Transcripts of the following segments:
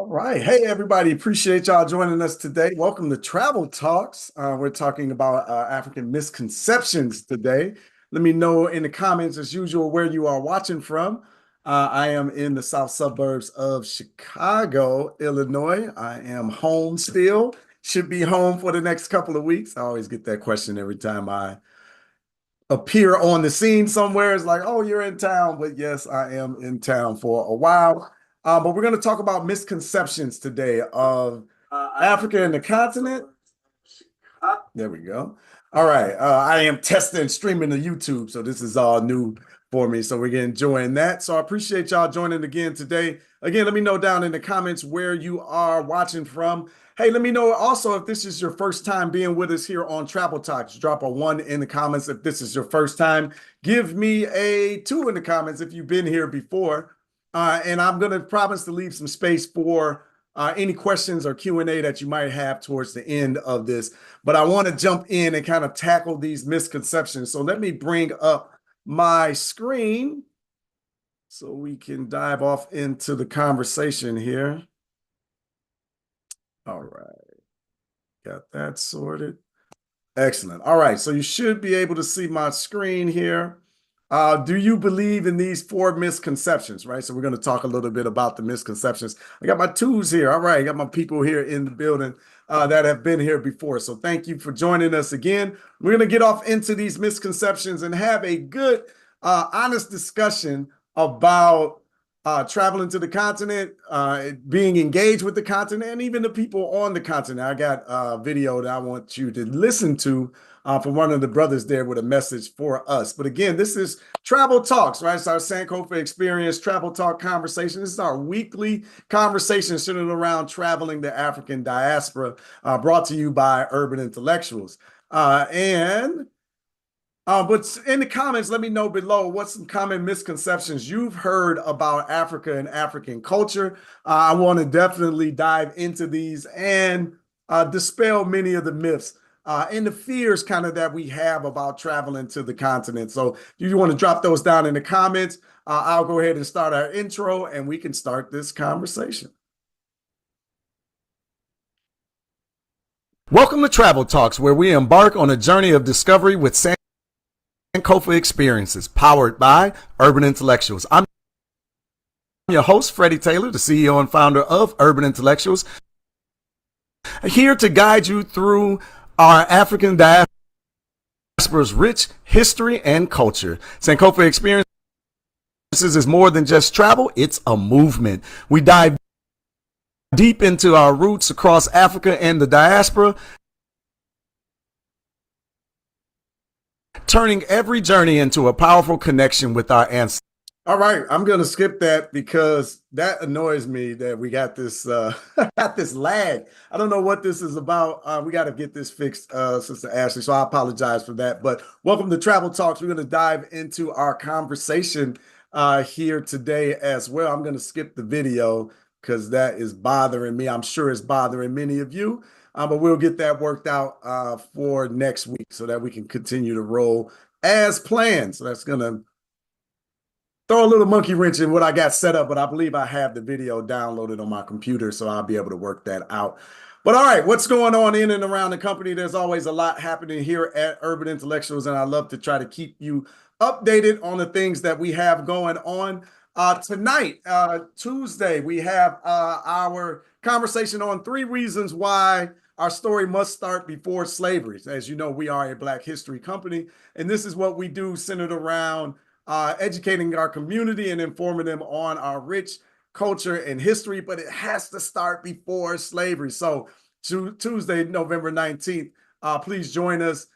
All right. Hey, everybody. Appreciate y'all joining us today. Welcome to Travel Talks. We're talking about African misconceptions today. Let me know in the comments, as usual, where you are watching from. I am in the south suburbs of Chicago, Illinois. I am home still. Should be home for the next couple of weeks. I always get that question every time I appear on the scene somewhere. It's like, oh, you're in town. But yes, I am in town for a while. But we're going to talk about misconceptions today of Africa and the continent. There we go. All right. I am testing streaming to YouTube, so this is all new for me. So we're enjoying that. So I appreciate y'all joining again today. Again, let me know down in the comments where you are watching from. Hey, let me know also if this is your first time being with us here on Travel Talks. Drop a 1 in the comments if this is your first time. Give me a 2 in the comments if you've been here before. And I'm going to promise to leave some space for any questions or Q&A that you might have towards the end of this. But I want to jump in and kind of tackle these misconceptions. So let me bring up my screen so we can dive off into the conversation here. All right. Got that sorted. Excellent. All right. So you should be able to see my screen here. Do you believe in these 4 misconceptions, right? So we're going to talk a little bit about the misconceptions. I got my twos here. All right. I got my people here in the building that have been here before. So thank you for joining us again. We're going to get off into these misconceptions and have a good, honest discussion about traveling to the continent, being engaged with the continent, and even the people on the continent. I got a video that I want you to listen to from one of the brothers there with a message for us. But again, this is Travel Talks, right? It's our Sankofa Experience Travel Talk conversation. This is our weekly conversation centered around traveling the African diaspora, brought to you by Urban Intellectuals. But in the comments, let me know below what's some common misconceptions you've heard about Africa and African culture. I want to definitely dive into these and dispel many of the myths and the fears kind of that we have about traveling to the continent. So if you want to drop those down in the comments, I'll go ahead and start our intro and we can start this conversation. Welcome to Travel Talks, where we embark on a journey of discovery with Sankofa Experiences, powered by Urban Intellectuals. I'm your host, Freddie Taylor, the CEO and founder of Urban Intellectuals, here to guide you through our African diaspora's rich history and culture. Sankofa Experiences is more than just travel, it's a movement. We dive deep into our roots across Africa and the diaspora, turning every journey into a powerful connection with our ancestors. All right, I'm going to skip that because that annoys me that we got this got this lag. I don't know what this is about. We got to get this fixed, Sister Ashley. So I apologize for that. But welcome to Travel Talks. We're going to dive into our conversation here today as well. I'm going to skip the video because that is bothering me. I'm sure it's bothering many of you. But we'll get that worked out for next week so that we can continue to roll as planned. So that's going to throw a little monkey wrench in what I got set up, but I believe I have the video downloaded on my computer, so I'll be able to work that out. But all right, what's going on in and around the company? There's always a lot happening here at Urban Intellectuals, and I love to try to keep you updated on the things that we have going on. Tonight, Tuesday, we have our conversation on 3 reasons why our story must start before slavery. As you know, we are a Black history company, and this is what we do centered around educating our community and informing them on our rich culture and history, but it has to start before slavery. So Tuesday, November 19th, please join us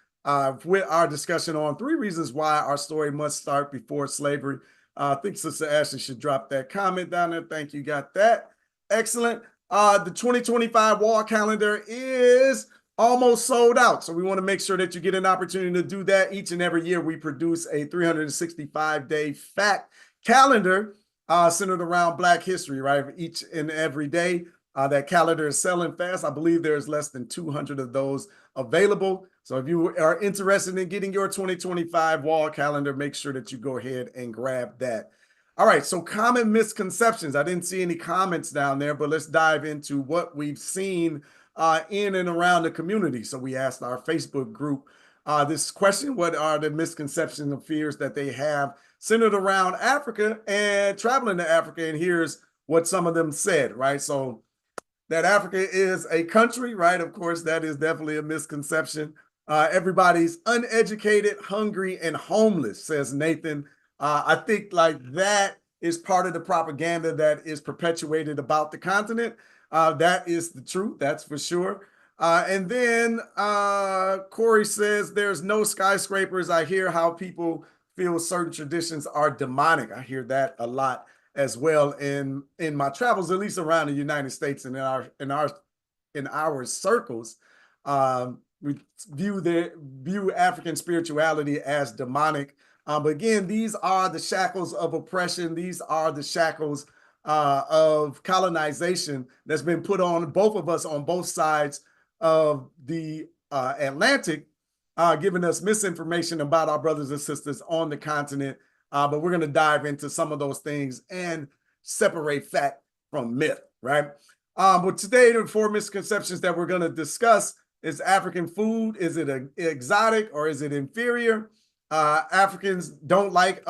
with our discussion on 3 reasons why our story must start before slavery. I think Sister Ashley should drop that comment down there. Thank you. Got that. Excellent. The 2025 wall calendar is almost sold out. So we want to make sure that you get an opportunity to do that. Each and every year, we produce a 365-day fact calendar centered around Black history, right? Each and every day. That calendar is selling fast. I believe there's less than 200 of those available. So if you are interested in getting your 2025 wall calendar, make sure that you go ahead and grab that. All right, so common misconceptions. I didn't see any comments down there, but let's dive into what we've seen in and around the community. So we asked our Facebook group this question: what are the misconceptions and fears that they have centered around Africa and traveling to Africa? And here's what some of them said, right? So that Africa is a country, right? Of course, that is definitely a misconception. Everybody's uneducated, hungry, and homeless, says Nathan. I think like that is part of the propaganda that is perpetuated about the continent. That is the truth, that's for sure. And then Corey says there's no skyscrapers. I hear how people feel certain traditions are demonic. I hear that a lot as well in my travels, at least around the United States and in our circles. We view African spirituality as demonic. But again, these are the shackles of oppression. These are the shackles of colonization that's been put on both of us on both sides of the Atlantic, giving us misinformation about our brothers and sisters on the continent. But we're going to dive into some of those things and separate fact from myth, right? But today, the 4 misconceptions that we're going to discuss is African food. Is it exotic or is it inferior? Africans don't like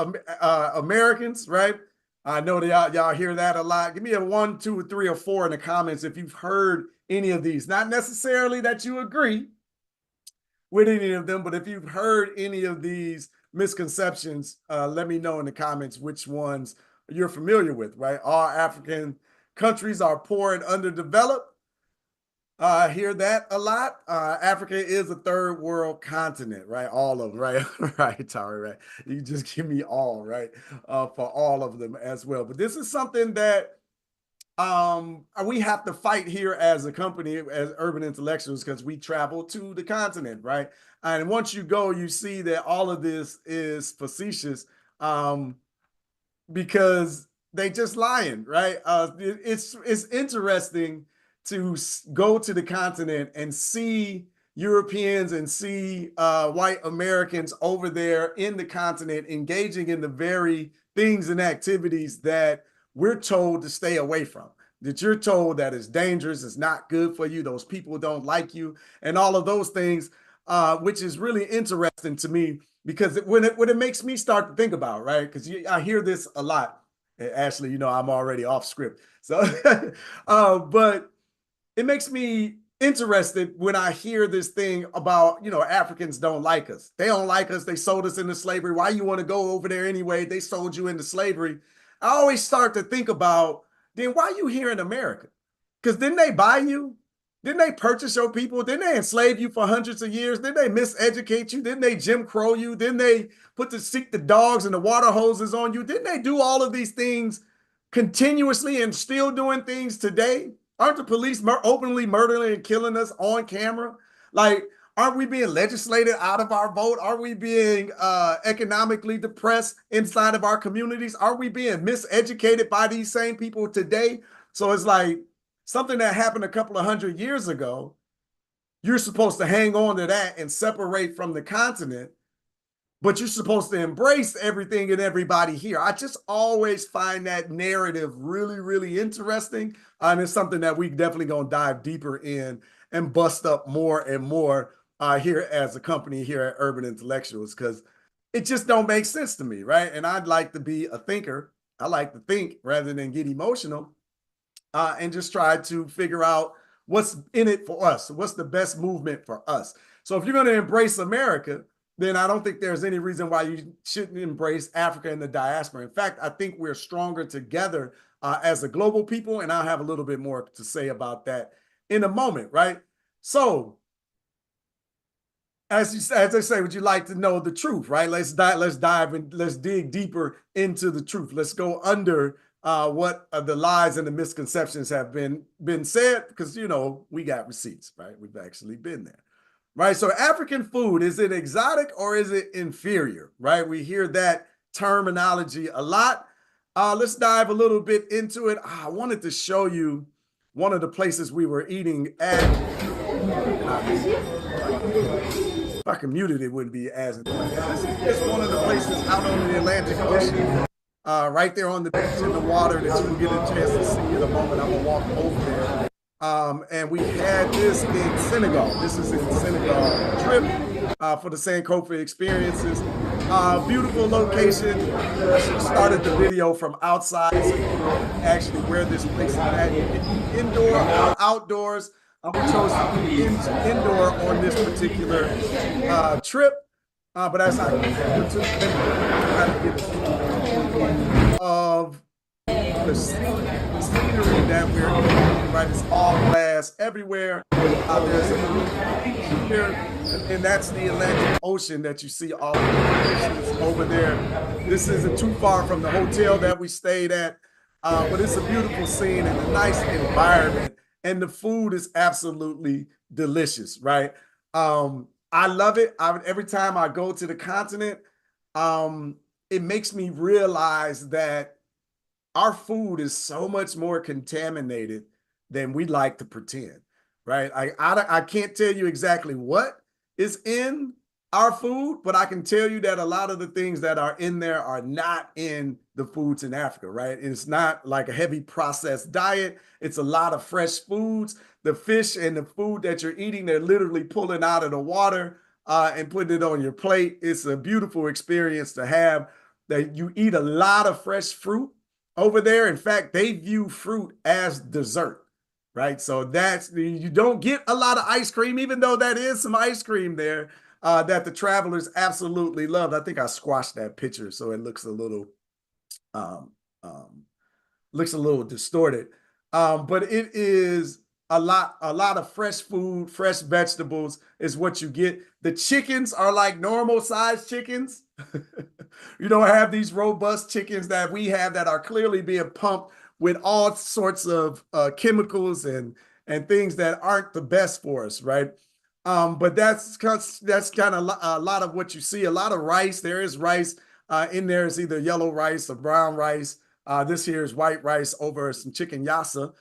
Americans, right? I know that y'all hear that a lot. Give me a 1, 2, 3, or 4 in the comments if you've heard any of these. Not necessarily that you agree with any of them, but if you've heard any of these misconceptions, let me know in the comments which ones you're familiar with, right? All African countries are poor and underdeveloped. I hear that a lot. Africa is a third world continent, right? All of them, right? Right, Tari, right? You just give me all, right? For all of them as well. But this is something that we have to fight here as a company, as urban intellectuals, because we travel to the continent, right? And once you go, you see that all of this is facetious, because they just lying, right? It's interesting to go to the continent and see Europeans and see white Americans over there in the continent engaging in the very things and activities that we're told to stay away from, that you're told that it's dangerous, it's not good for you, those people don't like you, and all of those things, which is really interesting to me because when it makes me start to think about, right? Because I hear this a lot. Ashley, you know, I'm already off script. So, but it makes me interested when I hear this thing about, you know, Africans don't like us. They don't like us. They sold us into slavery. Why you want to go over there anyway? They sold you into slavery. I always start to think about, then why you here in America? Because didn't they buy you? Didn't they purchase your people? Didn't they enslave you for hundreds of years? Didn't they miseducate you? Didn't they Jim Crow you? Didn't they stick the dogs and the water hoses on you? Didn't they do all of these things continuously and still doing things today? Aren't the police openly murdering and killing us on camera? Like, aren't we being legislated out of our vote? Are we being economically depressed inside of our communities? Are we being miseducated by these same people today? So it's like something that happened a couple of 100 years ago. You're supposed to hang on to that and separate from the continent, but you're supposed to embrace everything and everybody here. I just always find that narrative really, really interesting. And it's something that we definitely gonna dive deeper in and bust up more and more here as a company here at Urban Intellectuals, because it just don't make sense to me, right? And I'd like to be a thinker. I like to think rather than get emotional, and just try to figure out what's in it for us. What's the best movement for us? So if you're going to embrace America, then I don't think there's any reason why you shouldn't embrace Africa and the diaspora. In fact, I think we're stronger together as a global people, and I'll have a little bit more to say about that in a moment, right? So, as I say, would you like to know the truth, right? Let's dive and let's dig deeper into the truth. Let's go under what the lies and the misconceptions have been said, because, you know, we got receipts, right? We've actually been there. Right, so African food, is it exotic or is it inferior, right? We hear that terminology a lot. Let's dive a little bit into it. I wanted to show you one of the places we were eating at. If I can mute it, it wouldn't be as. It's one of the places out on the Atlantic Ocean right there on the beach in the water that you will get a chance to see in a moment. I'm gonna walk over there. And we had this in Senegal. This is in Senegal trip for the Sankofa experiences. Beautiful location. I should have started the video from outside so you know actually where this place is at. You can eat indoor or outdoors. We chose to eat indoor on this particular trip. But as I get to of the scenery that we're in, right? It's all glass everywhere. There's a beach here, and that's the Atlantic Ocean that you see all of the over there. This isn't too far from the hotel that we stayed at, but it's a beautiful scene and a nice environment, and the food is absolutely delicious, right? I love it. Every time I go to the continent, it makes me realize that our food is so much more contaminated than we like to pretend, right? I can't tell you exactly what is in our food, but I can tell you that a lot of the things that are in there are not in the foods in Africa, right? It's not like a heavy processed diet. It's a lot of fresh foods. The fish and the food that you're eating, they're literally pulling out of the water and putting it on your plate. It's a beautiful experience to have. That you eat a lot of fresh fruit over there. In fact, they view fruit as dessert, right? So you don't get a lot of ice cream, even though that is some ice cream there that the travelers absolutely love. I think I squashed that picture so it looks a little um, distorted. But it is a lot of fresh food, fresh vegetables is what you get. The chickens are like normal sized chickens. You don't have these robust chickens that we have that are clearly being pumped with all sorts of chemicals and things that aren't the best for us, right? But that's kind of a lot of what you see. A lot of rice. There is rice in there. Is either yellow rice or brown rice. This here is white rice over some chicken yassa,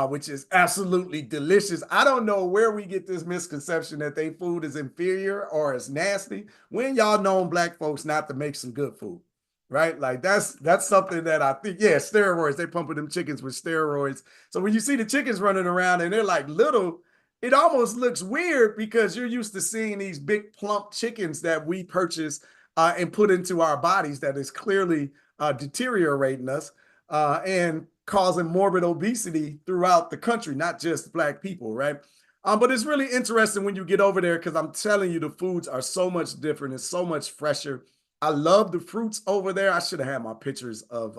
which is absolutely delicious. I don't know where we get this misconception that they food is inferior or is nasty. When y'all known black folks not to make some good food, right? Like that's something that I think, yeah, steroids. They pumping them chickens with steroids. So when you see the chickens running around and they're like little, it almost looks weird because you're used to seeing these big plump chickens that we purchase and put into our bodies that is clearly deteriorating us and causing morbid obesity throughout the country, not just black people, right? But it's really interesting when you get over there because I'm telling you, the foods are so much different. It's so much fresher. I love the fruits over there. I should have had my pictures of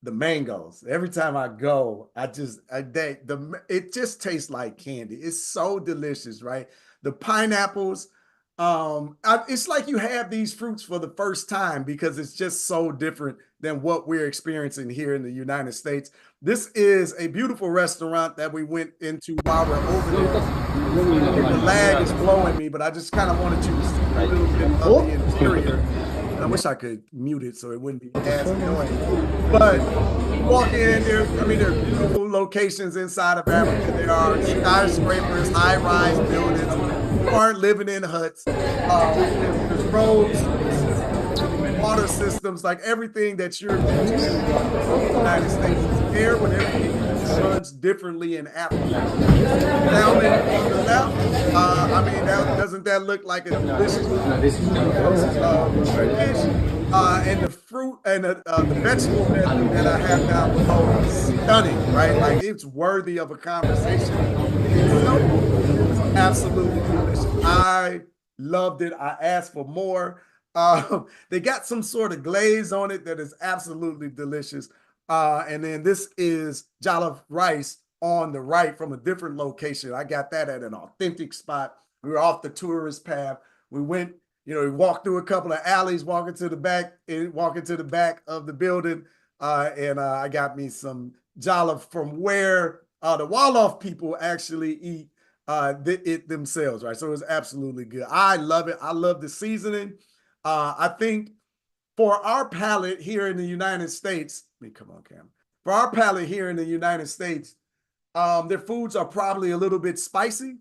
the mangoes. Every time I go, it just tastes like candy. It's so delicious, right? The pineapples, it's like you have these fruits for the first time because it's just so different than what we're experiencing here in the United States. This is a beautiful restaurant that we went into while we're over there. The lag is blowing me, but I just kind of wanted you to see a little bit of the interior. I wish I could mute it so it wouldn't be as annoying. But walk in there, there are beautiful locations inside of Africa. There are skyscrapers, high-rise buildings. People aren't living in huts. There's roads, water systems, like everything that you're used to in the United States is there, but everything runs differently in Africa. Down in the left, doesn't that look like a delicious dish? And the fruit and the vegetable that I have now below is stunning, right? Like it's worthy of a conversation. It's absolutely delicious. I loved it. I asked for more. They got some sort of glaze on it that is absolutely delicious. And then this is jollof rice on the right from a different location. I got that at an authentic spot. We were off the tourist path. We went, we walked through a couple of alleys, walking to the back of the building. And I got me some jollof from where the Wolof people actually eat it themselves, right? So it was absolutely good. I love it. I love the seasoning. I think for our palate here in the United States, come on, Cam. For our palate here in the United States, their foods are probably a little bit spicy.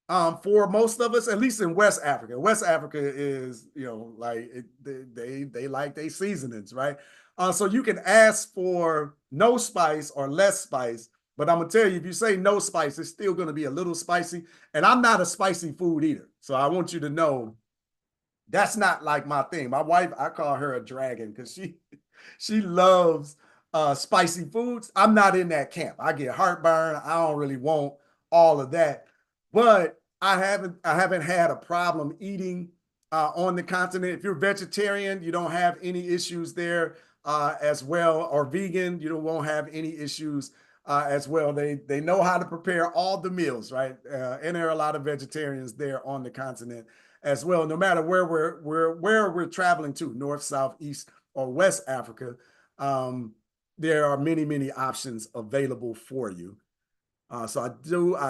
For most of us, at least in West Africa. West Africa is, like they like their seasonings, right? So you can ask for no spice or less spice, but I'm gonna tell you, if you say no spice, it's still gonna be a little spicy. And I'm not a spicy food eater, so I want you to know that's not like my thing. My wife, I call her a dragon because she loves spicy foods. I'm not in that camp. I get heartburn. I don't really want all of that. But I haven't had a problem eating on the continent. If you're vegetarian, you don't have any issues there as well, or vegan, you don't won't have any issues as well. They know how to prepare all the meals, right? And there are a lot of vegetarians there on the continent as well. No matter where we're traveling to, north, south, east, or West Africa, um, there are many options available for you. I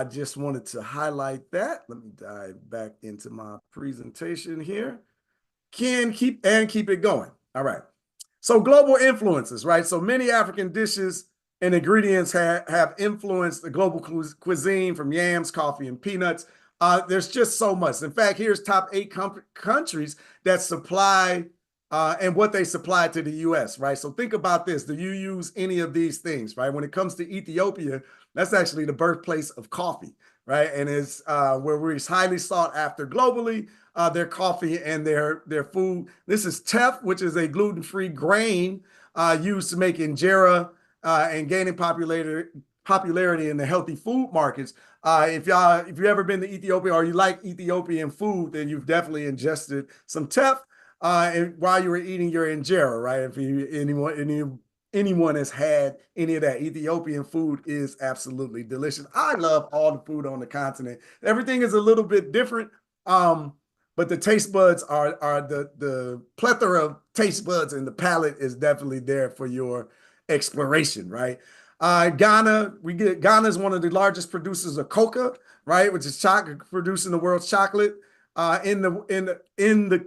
just wanted to highlight that. Let me dive back into my presentation here. Can keep it going. All right. So global influences, right? So many African dishes and ingredients have influenced the global cuisine, from yams, coffee, and peanuts. There's just so much. In fact, here's top 8 countries that supply and what they supply to the U.S., right? So think about this. Do you use any of these things, right? When it comes to Ethiopia, that's actually the birthplace of coffee, right? And it's where it's highly sought after globally, their coffee and their food. This is teff, which is a gluten-free grain used to make injera and gaining popularity in the healthy food markets. If you've ever been to Ethiopia or you like Ethiopian food, then you've definitely ingested some teff while you were eating your injera, right? If anyone has had any of that, Ethiopian food is absolutely delicious. I love all the food on the continent. Everything is a little bit different, but the taste buds are the plethora of taste buds, and the palate is definitely there for your exploration, right? Ghana is one of the largest producers of cocoa, right, which is chocolate, producing the world's chocolate in the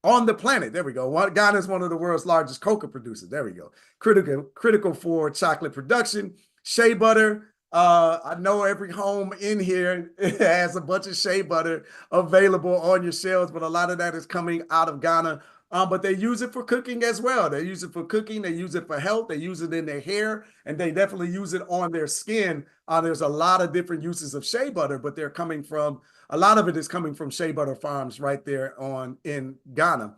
on the planet. There we go. Ghana is one of the world's largest cocoa producers. There we go. Critical for chocolate production. Shea butter. I know every home in here has a bunch of shea butter available on your shelves, but a lot of that is coming out of Ghana. But they use it for cooking as well. They use it for cooking. They use it for health. They use it in their hair, and they definitely use it on their skin. There's a lot of different uses of shea butter, but a lot of it is coming from shea butter farms right there in Ghana.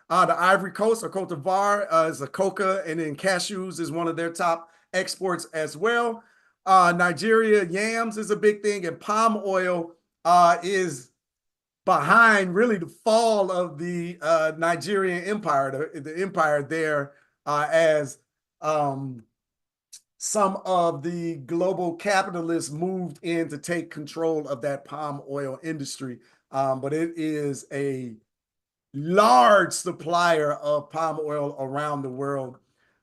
The Ivory Coast, or Cote d'Ivoire, is a coca, and then cashews is one of their top exports as well. Nigeria, yams is a big thing, and palm oil is behind really the fall of the Nigerian empire, the empire there, as some of the global capitalists moved in to take control of that palm oil industry. But it is a large supplier of palm oil around the world.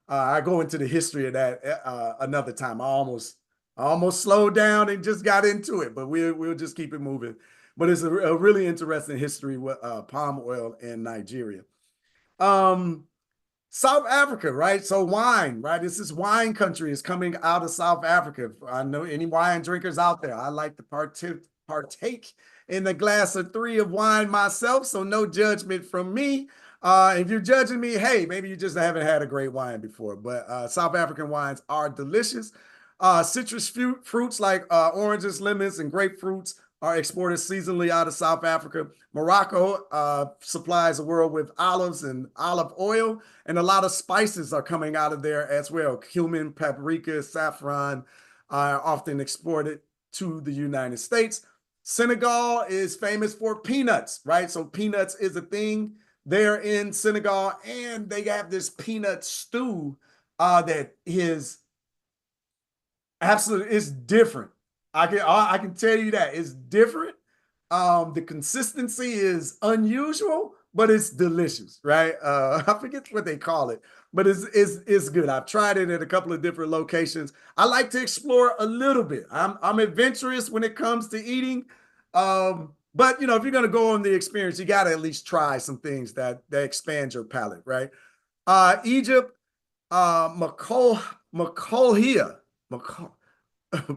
I go into the history of that another time. I almost slowed down and just got into it, but we'll just keep it moving. But it's a really interesting history with palm oil in Nigeria. South Africa, right? So wine, right? This is wine country is coming out of South Africa. I know any wine drinkers out there. I like to partake in a glass of 3 of wine myself, so no judgment from me. If you're judging me, hey, maybe you just haven't had a great wine before. But South African wines are delicious. Citrus fruits like oranges, lemons, and grapefruits are exported seasonally out of South Africa. Morocco supplies the world with olives and olive oil, and a lot of spices are coming out of there as well. Cumin, paprika, saffron are often exported to the United States. Senegal is famous for peanuts, right? So peanuts is a thing there in Senegal, and they have this peanut stew that is absolutely, it's different. I can tell you that it's different. The consistency is unusual, but it's delicious, right? I forget what they call it, but it's good. I've tried it at a couple of different locations. I like to explore a little bit. I'm adventurous when it comes to eating. But if you're gonna go on the experience, you gotta at least try some things that expand your palate, right? Egypt, Macolhia.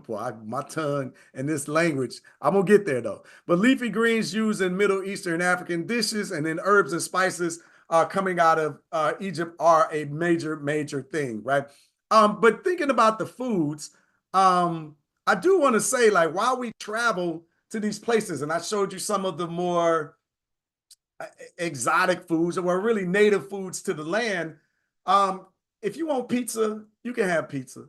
Boy, my tongue and this language, I'm gonna get there though. But leafy greens used in Middle Eastern African dishes, and then herbs and spices coming out of Egypt are a major, major thing, right? But thinking about the foods, I do want to say, like, while we travel to these places, and I showed you some of the more exotic foods or really native foods to the land. Um, if you want pizza, you can have pizza,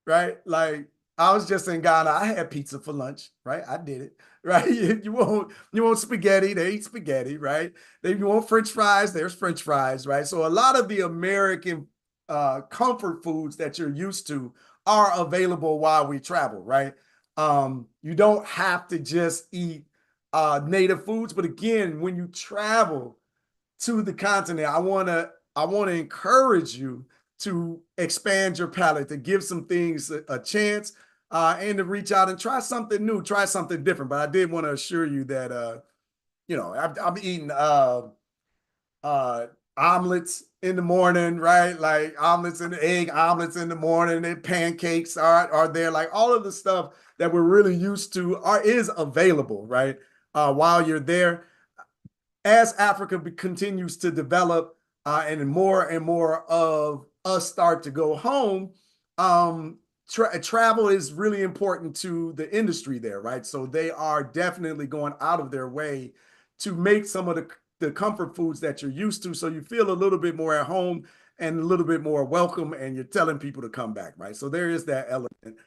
right? Like I was just in Ghana. I had pizza for lunch, right? I did it, right? You want spaghetti, they eat spaghetti, right? You want French fries, there's French fries, right? So a lot of the American comfort foods that you're used to are available while we travel, right? You don't have to just eat native foods, but again, when you travel to the continent, I want to encourage you to expand your palate, to give some things a chance, and to reach out and try something new, try something different. But I did want to assure you that I'm eating uh, omelets in the morning, right? Like omelets and egg omelets in the morning, and pancakes are there. Like all of the stuff that we're really used to is available, right? While you're there, as Africa continues to develop and more of us start to go home, travel is really important to the industry there, right? So they are definitely going out of their way to make some of the comfort foods that you're used to so you feel a little bit more at home and a little bit more welcome, and you're telling people to come back, right? So there is that element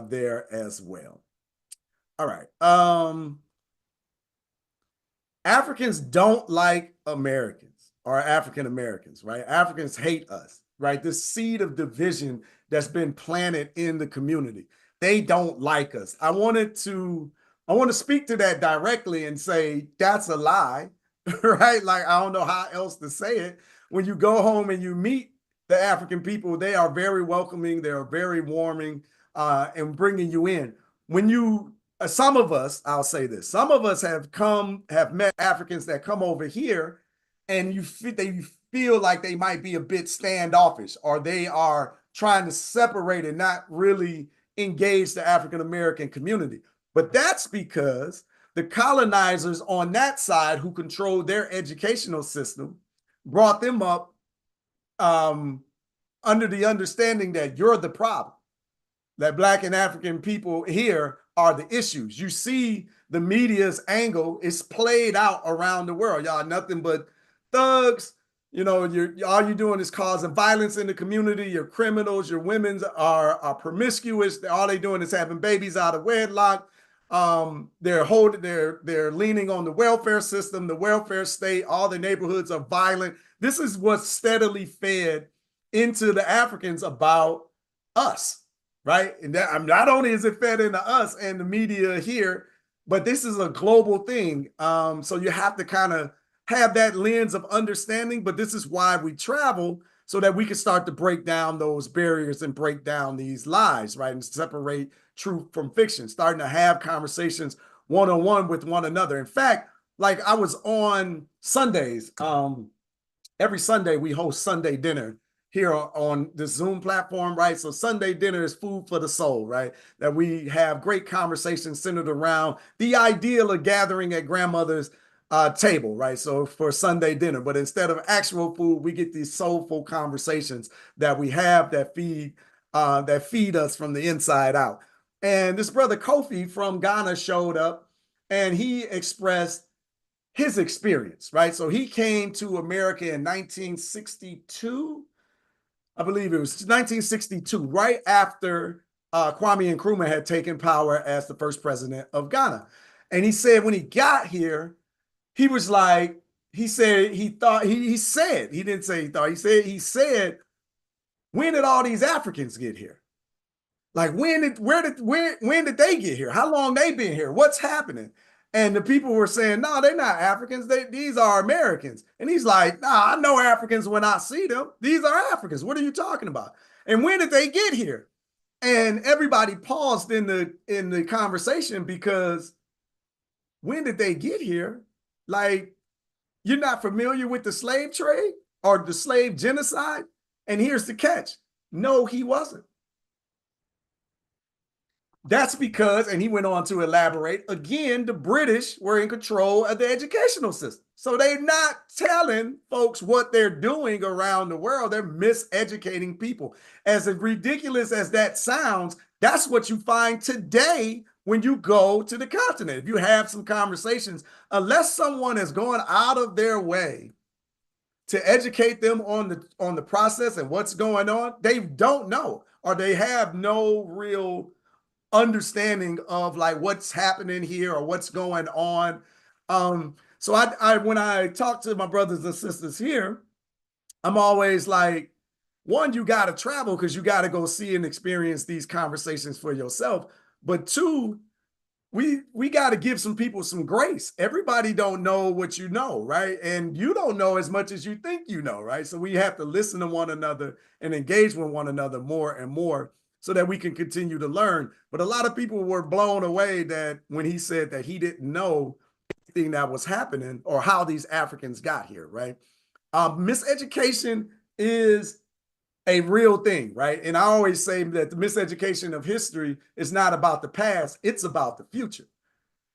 there as well. All right. Africans don't like Americans or African Americans, right? Africans hate us, right? This seed of division that's been planted in the community. They don't like us. I want to speak to that directly and say that's a lie, right? Like I don't know how else to say it. When you go home and you meet the African people, they are very welcoming, they are very warming, and bringing you in. When you some of us, I'll say this, some of us have met Africans that come over here and they feel like they might be a bit standoffish or they are trying to separate and not really engage the African American community. But that's because the colonizers on that side who controlled their educational system brought them up um, under the understanding that you're the problem, that Black and African people here are the issues. You see the media's angle is played out around the world. Y'all nothing but thugs. You're all you're doing is causing violence in the community. You're criminals. Your women's are promiscuous. All they doing is having babies out of wedlock. They're leaning on the welfare system, the welfare state. All the neighborhoods are violent. This is what's steadily fed into the Africans about us, right? And that not only is it fed into us and the media here, but this is a global thing. So you have to kind of have that lens of understanding. But this is why we travel, so that we can start to break down those barriers and break down these lies, right? And separate truth from fiction, starting to have conversations one-on-one with one another. In fact, like I was on Sundays, every Sunday we host Sunday dinner here on the Zoom platform, right? So Sunday dinner is food for the soul, right? That we have great conversations centered around the ideal of gathering at grandmother's table, right? So for Sunday dinner, but instead of actual food, we get these soulful conversations that we have that feed us from the inside out. And this brother Kofi from Ghana showed up, and he expressed his experience, right? So he came to America in 1962. I believe it was 1962, right after Kwame Nkrumah had taken power as the first president of Ghana. And he said when he got here, he was like, he said he thought, he said, he didn't say he thought, he said, when did all these Africans get here? Like when did they get here? How long they been here? What's happening? And the people were saying, no, they're not Africans. These are Americans. And he's like, nah, I know Africans when I see them. These are Africans. What are you talking about? And when did they get here? And everybody paused in the conversation, because when did they get here? Like, you're not familiar with the slave trade or the slave genocide? And here's the catch. No, he wasn't. That's because, and he went on to elaborate, again, the British were in control of the educational system. So they're not telling folks what they're doing around the world. They're miseducating people. As ridiculous as that sounds, that's what you find today when you go to the continent. If you have some conversations, unless someone is going out of their way to educate them on the process and what's going on, they don't know, or they have no real understanding of like what's happening here or what's going on. So I when I talk to my brothers and sisters here, I'm always like, one, you got to travel because you got to go see and experience these conversations for yourself. But two, we got to give some people some grace. Everybody don't know what you know, right? And you don't know as much as you think you know, right? So we have to listen to one another and engage with one another more and more so that we can continue to learn. But a lot of people were blown away that when he said that he didn't know anything that was happening or how these Africans got here, right? Miseducation is a real thing, right? And I always say that the miseducation of history is not about the past, it's about the future,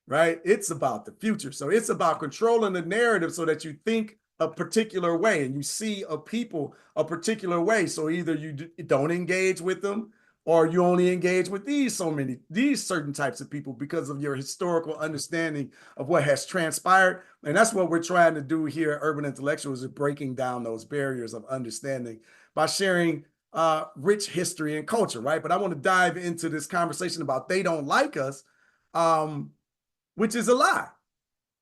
right? It's about the future. So it's about controlling the narrative so that you think a particular way and you see a people a particular way. So either you don't engage with them or you only engage with these certain types of people because of your historical understanding of what has transpired. And that's what we're trying to do here at Urban Intellectuals, is breaking down those barriers of understanding by sharing rich history and culture, right? But I want to dive into this conversation about they don't like us, which is a lie,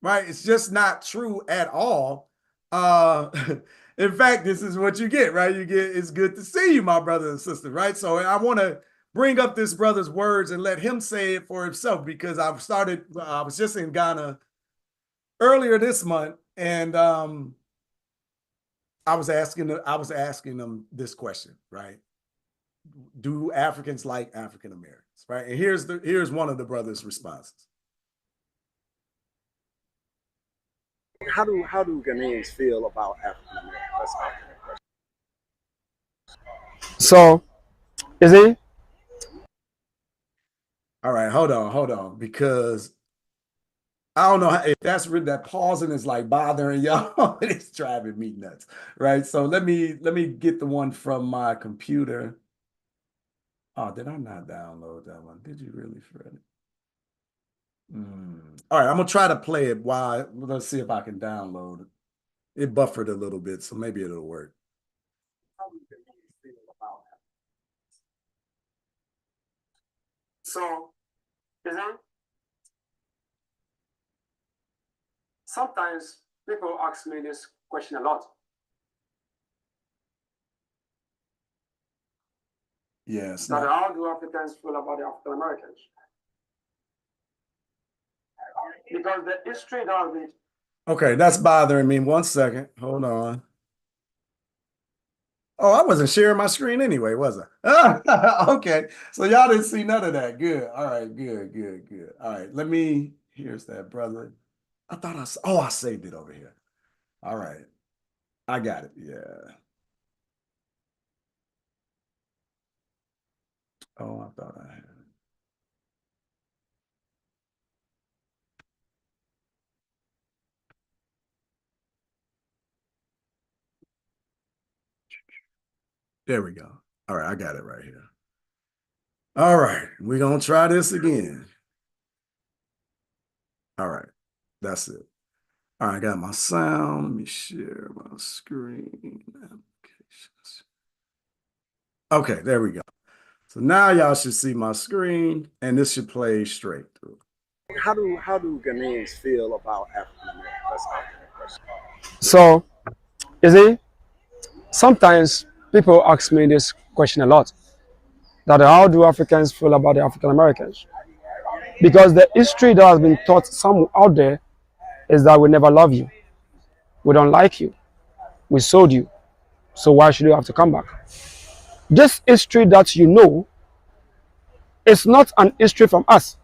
right? It's just not true at all. In fact, this is what you get, right? You get, it's good to see you, my brother and sister, right? So I want to bring up this brother's words and let him say it for himself, because I was just in Ghana earlier this month, and I was asking them this question, right? Do Africans like African Americans, right? And here's one of the brother's responses. How do Ghanaians feel about African Americans? Let's ask that question. So, is it? All right, hold on, because I don't know if that pausing is like bothering y'all. It's driving me nuts, right? So let me get the one from my computer. Oh, did I not download that one? Did you really, Fred? All right, I'm gonna try to play it while let's see if I can download it. It buffered a little bit, so maybe it'll work. So, is it? Sometimes people ask me this question a lot. Yes. That how do Africans feel about the African Americans? Because the history does it. Okay, that's bothering me. 1 second. Hold on. Oh, I wasn't sharing my screen anyway, was I? Okay. So y'all didn't see none of that. Good. All right. Good. All right. Here's that, brother. I saved it over here. All right. I got it. Yeah. Oh, I thought I had it. There we go. All right. I got it right here. All right. We're going to try this again. All right. That's it. All right. I got my sound. Let me share my screen. Applications. Okay. There we go. So now y'all should see my screen, and this should play straight through. How do Ghanaians feel about African Americans? Let's ask that question. So, is it? Sometimes people ask me this question a lot. That how do Africans feel about the African Americans? Because the history that has been taught some out there is that we never love you, we don't like you, we sold you, so why should you have to come back? This history that you know is not an history from us.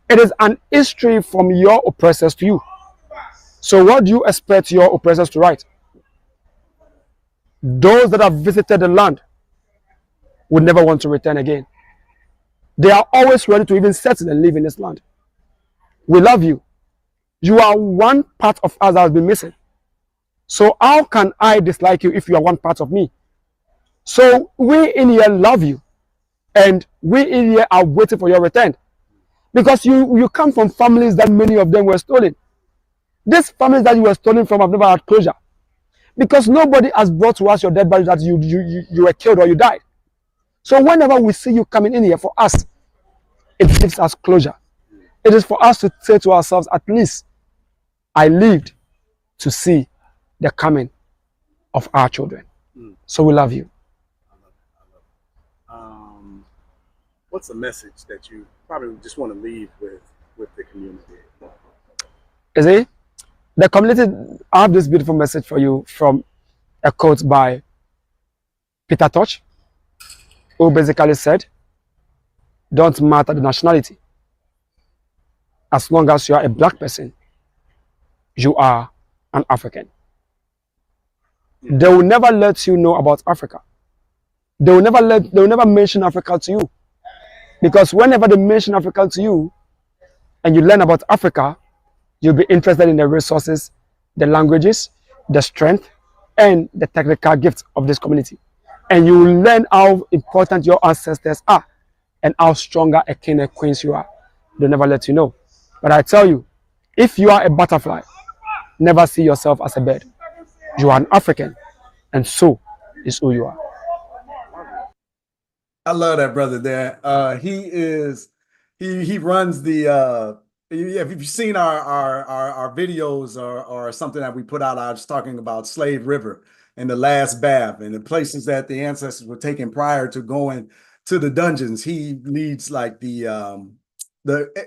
It is an history from your oppressors to you. So what do you expect your oppressors to write? Those that have visited the land would never want to return again. They are always ready to even settle and live in this land. We love you. You are one part of us that has been missing. So how can I dislike you if you are one part of me? So we in here love you, and we in here are waiting for your return, because you come from families that many of them were stolen. These families that you were stolen from have never had closure, because nobody has brought to us your dead body that you were killed or you died. So whenever we see you coming in here, for us, it gives us closure. It is for us to say to ourselves, at least I lived to see the coming of our children. So we love you. What's a message that you probably just want to leave with the community? You see, the community, I have this beautiful message for you from a quote by Peter Touch, who basically said, don't matter the nationality. As long as you are a black person, you are an African. They will never let you know about Africa. They will never mention Africa to you. Because whenever they mention Africa to you and you learn about Africa, you'll be interested in the resources, the languages, the strength, and the technical gifts of this community. And you will learn how important your ancestors are and how stronger a king and queens you are. They'll never let you know. But I tell you, if you are a butterfly, never see yourself as a bird. You are an African, and so is who you are. I love that brother there. He runs the if you've seen our videos or something that we put out, I was talking about Slave River and the last bath and the places that the ancestors were taken prior to going to the dungeons. He leads like the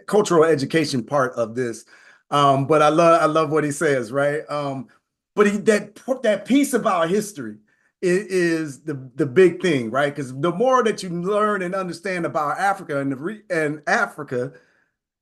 cultural education part of this. But I love what he says, right? But that piece about history is the big thing, right? Because the more that you learn and understand about Africa and Africa,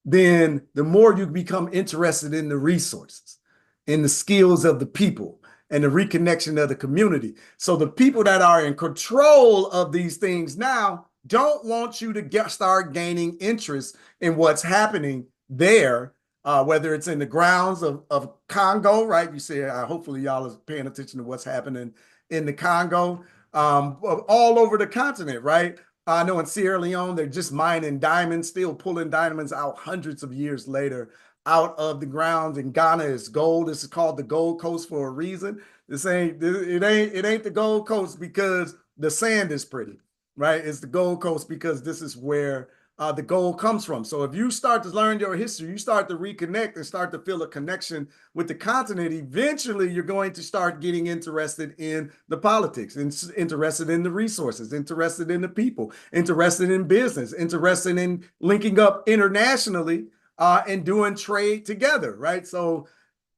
then the more you become interested in the resources, in the skills of the people, and the reconnection of the community. So the people that are in control of these things now don't want you to start gaining interest in what's happening there, whether it's in the grounds of Congo, right? You say, hopefully y'all are paying attention to what's happening in the Congo, all over the continent, right? I know in Sierra Leone, they're just mining diamonds, still pulling diamonds out hundreds of years later out of the ground. In Ghana, it's gold. This is called the Gold Coast for a reason. It ain't the Gold Coast because the sand is pretty, right? It's the Gold Coast because this is where the gold comes from. So if you start to learn your history, you start to reconnect and start to feel a connection with the continent, eventually you're going to start getting interested in the politics, interested in the resources, interested in the people, interested in business, interested in linking up internationally and doing trade together, right? So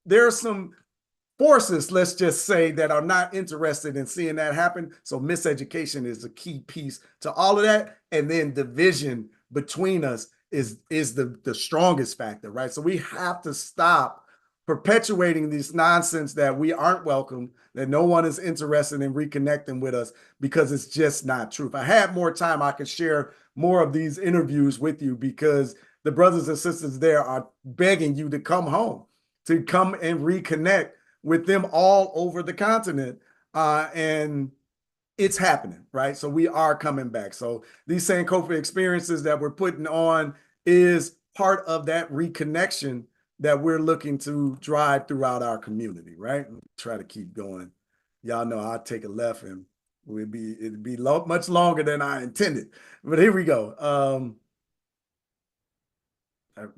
there's some forces, let's just say, that are not interested in seeing that happen. So miseducation is a key piece to all of that. And then division between us is the strongest factor, right? So we have to stop perpetuating this nonsense that we aren't welcome, that no one is interested in reconnecting with us, because it's just not true. If I had more time, I could share more of these interviews with you, because the brothers and sisters there are begging you to come home, to come and reconnect with them all over the continent. And it's happening, right? So we are coming back. So these Sankofa experiences that we're putting on is part of that reconnection that we're looking to drive throughout our community, right? Try to keep going. Y'all know I'll take a left and it'd be much longer than I intended. But here we go.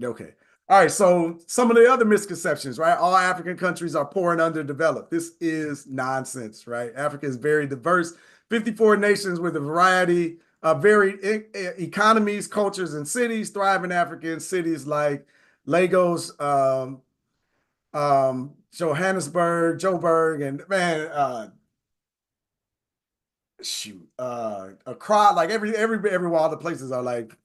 Okay. All right. So some of the other misconceptions, right? All African countries are poor and underdeveloped. This is nonsense, right? Africa is very diverse, 54 nations with a variety of varied economies, cultures, and cities. Thriving African cities like Lagos, Johannesburg, Joburg, and man, Accra, like every all the places are like,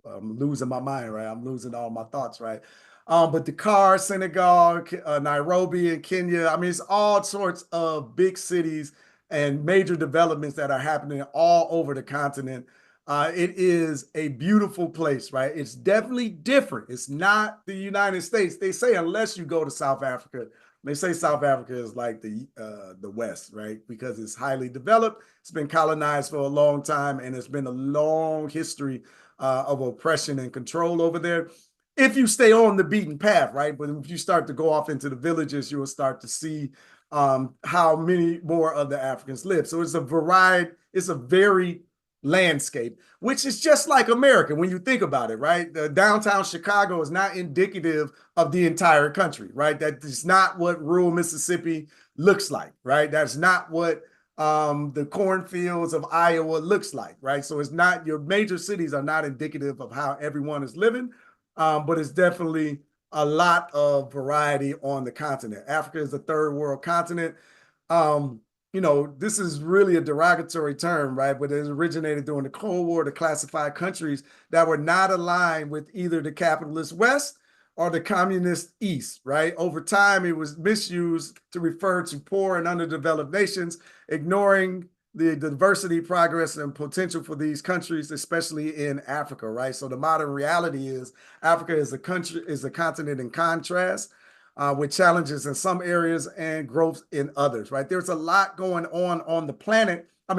I'm losing my mind, right? I'm losing all my thoughts, right? But Dakar, Senegal, Nairobi in Kenya, I mean, it's all sorts of big cities and major developments that are happening all over the continent. It is a beautiful place, right? It's definitely different. It's not the United States. They say unless you go to South Africa, they say South Africa is like the West, right? Because it's highly developed. It's been colonized for a long time, and it's been a long history of oppression and control over there. If you stay on the beaten path, right? But if you start to go off into the villages, you will start to see how many more of the Africans live. So it's a variety. It's a very landscape, which is just like America when you think about it, right? The downtown Chicago is not indicative of the entire country, right? That is not what rural Mississippi looks like, right? That's not what the cornfields of Iowa looks like, right? So it's not, your major cities are not indicative of how everyone is living, but it's definitely a lot of variety on the continent. Africa is a third world continent. This is really a derogatory term, right? But it originated during the Cold War to classify countries that were not aligned with either the capitalist West or the communist East, right? Over time, it was misused to refer to poor and underdeveloped nations, ignoring the diversity, progress, and potential for these countries, especially in Africa, right? So the modern reality is Africa is a continent in contrast, with challenges in some areas and growth in others, right? There's a lot going on the planet, on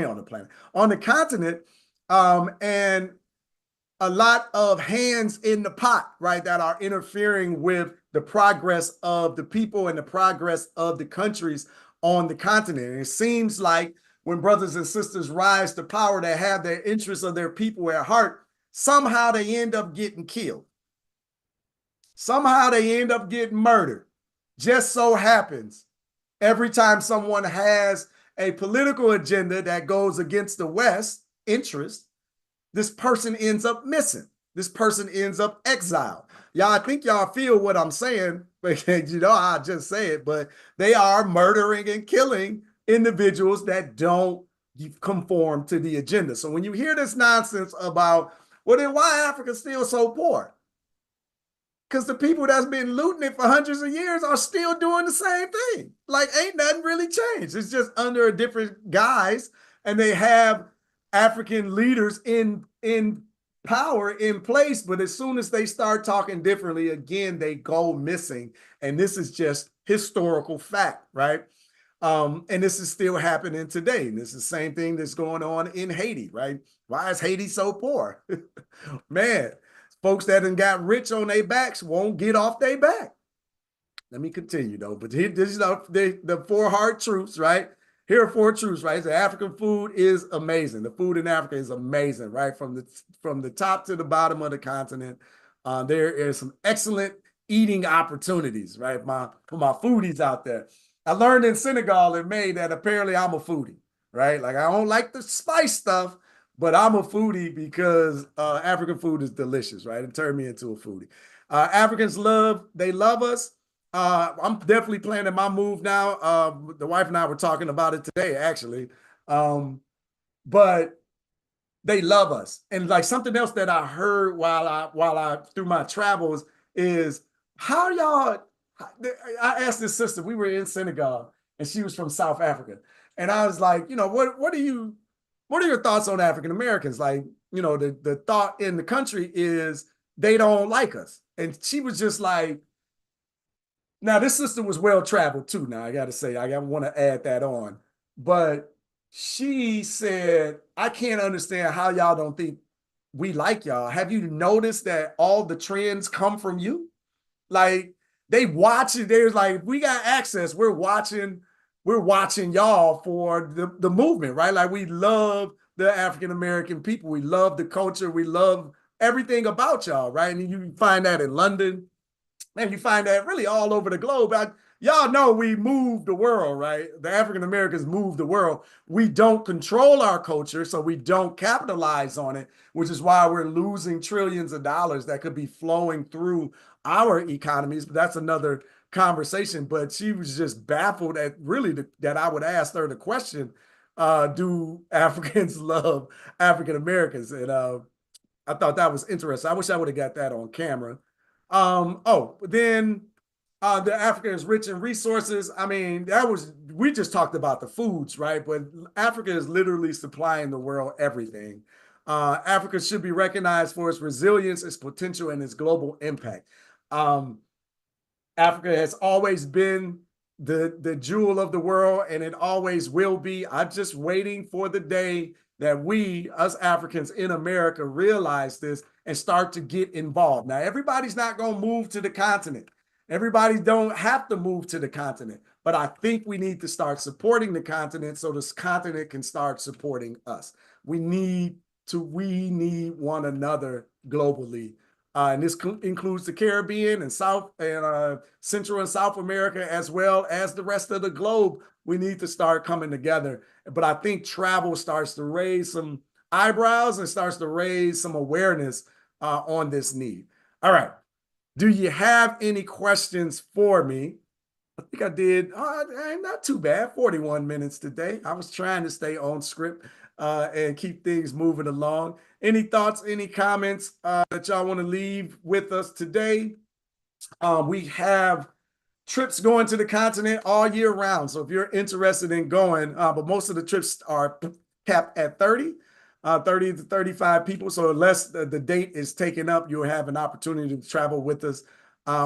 the continent, and a lot of hands in the pot, right, that are interfering with the progress of the people and the progress of the countries on the continent. And it seems like when brothers and sisters rise to power that have their interests of their people at heart, somehow they end up getting killed. Somehow they end up getting murdered. Just so happens every time someone has a political agenda that goes against the West interest, this person ends up missing. This person ends up exiled. Y'all, I think y'all feel what I'm saying, but I just say it, but they are murdering and killing individuals that don't conform to the agenda. So when you hear this nonsense about, well, then why Africa's still so poor? Because the people that's been looting it for hundreds of years are still doing the same thing. Like, ain't nothing really changed. It's just under a different guise, and they have African leaders in power in place. But as soon as they start talking differently, again, they go missing. And this is just historical fact, right? And this is still happening today. And this is the same thing that's going on in Haiti, right? Why is Haiti so poor? Man, folks that done got rich on their backs won't get off their back. Let me continue though. But here, this is the four hard truths, right? Here are four truths, right? The African food is amazing. The food in Africa is amazing, right? From the top to the bottom of the continent, there is some excellent eating opportunities, right? For my foodies out there. I learned in Senegal in May that apparently I'm a foodie, right? Like, I don't like the spice stuff, but I'm a foodie because African food is delicious, right? It turned me into a foodie. Africans love us. I'm definitely planning my move now. The wife and I were talking about it today, actually. But they love us. And like something else that I heard while I through my travels is how y'all. I asked this sister, we were in Senegal, and she was from South Africa, and I was like, what are your thoughts on African Americans? Like, the thought in the country is they don't like us, and she was just like. Now, this sister was well-traveled too. Now, I got to say, I want to add that on. But she said, I can't understand how y'all don't think we like y'all. Have you noticed that all the trends come from you? Like, they watch it. There's like, we got access. We're watching y'all for the movement, right? Like, we love the African-American people. We love the culture. We love everything about y'all, right? And you find that in London. And you find that really all over the globe. Y'all know we move the world, right? The African Americans move the world. We don't control our culture, so we don't capitalize on it, which is why we're losing trillions of dollars that could be flowing through our economies. But that's another conversation. But she was just baffled at really that I would ask her the question, do Africans love African Americans? And I thought that was interesting. I wish I would have got that on camera. Then the Africa is rich in resources. I mean, we just talked about the foods, right? But Africa is literally supplying the world everything. Africa should be recognized for its resilience, its potential, and its global impact. Africa has always been the jewel of the world, and it always will be. I'm just waiting for the day that we, us Africans in America, realize this and start to get involved. Now, everybody's not going to move to the continent. Everybody don't have to move to the continent, but I think we need to start supporting the continent so this continent can start supporting us. We need one another globally. And this includes the Caribbean and Central and South America, as well as the rest of the globe. We need to start coming together. But I think travel starts to raise some eyebrows and starts to raise some awareness on this need. All right. Do you have any questions for me? I think I did. Not too bad. 41 minutes today. I was trying to stay on script and keep things moving along. Any thoughts, any comments that y'all want to leave with us today? We have trips going to the continent all year round. So if you're interested in going, but most of the trips are capped at 30 to 35 people. So unless the date is taken up, you'll have an opportunity to travel with us.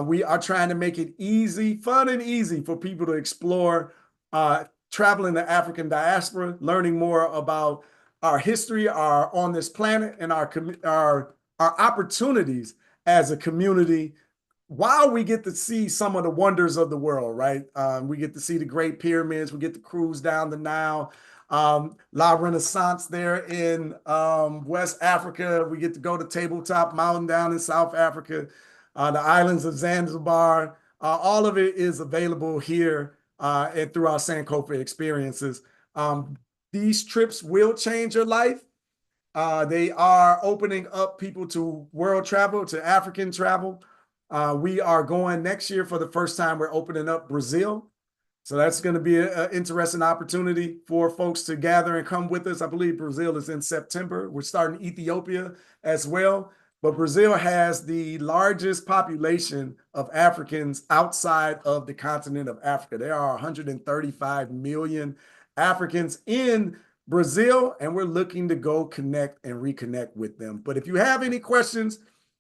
We are trying to make it easy, fun and easy for people to explore traveling the African diaspora, learning more about our history, our on this planet, and our opportunities as a community, while we get to see some of the wonders of the world, right? We get to see the Great Pyramids. We get to cruise down the Nile. La Renaissance there in West Africa. We get to go to Tabletop Mountain down in South Africa, the islands of Zanzibar. All of it is available here and through our Sankofa experiences. These trips will change your life. They are opening up people to world travel, to African travel. We are going next year for the first time. We're opening up Brazil. So that's going to be an interesting opportunity for folks to gather and come with us. I believe Brazil is in September. We're starting Ethiopia as well. But Brazil has the largest population of Africans outside of the continent of Africa. There are 135 million Africans in Brazil, and we're looking to go connect and reconnect with them. But if you have any questions,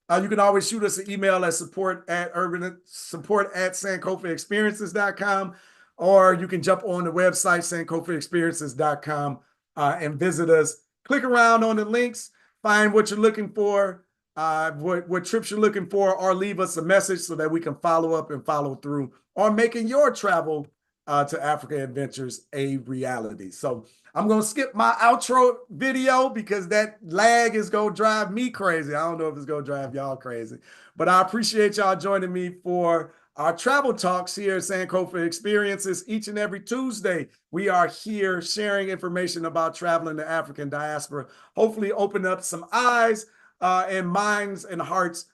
you can always shoot us an email at support@sankofaexperiences.com, or you can jump on the website, sankofaexperiences.com, and visit us. Click around on the links, find what you're looking for, what trips you're looking for, or leave us a message so that we can follow up and follow through on making your travel to Africa adventures a reality. So I'm going to skip my outro video because that lag is going to drive me crazy. I don't know if it's going to drive y'all crazy, but I appreciate y'all joining me for our travel talks here at Sankofa Experiences. Each and every Tuesday, we are here sharing information about traveling the African diaspora, hopefully open up some eyes and minds and hearts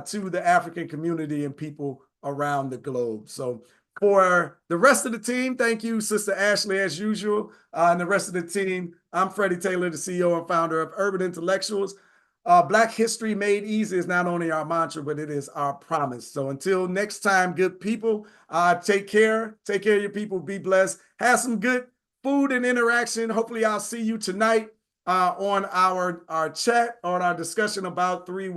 to the African community and people around the globe. So for the rest of the team, thank you, Sister Ashley, as usual. And the rest of the team, I'm Freddie Taylor, the CEO and founder of Urban Intellectuals. Black History Made Easy is not only our mantra, but it is our promise. So until next time, good people, take care. Take care of your people. Be blessed. Have some good food and interaction. Hopefully, I'll see you tonight on our chat, on our discussion about 3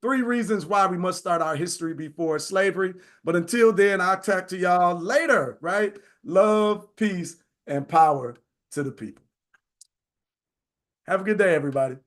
reasons why we must start our history before slavery. But until then, I'll talk to y'all later, right? Love, peace, and power to the people. Have a good day, everybody.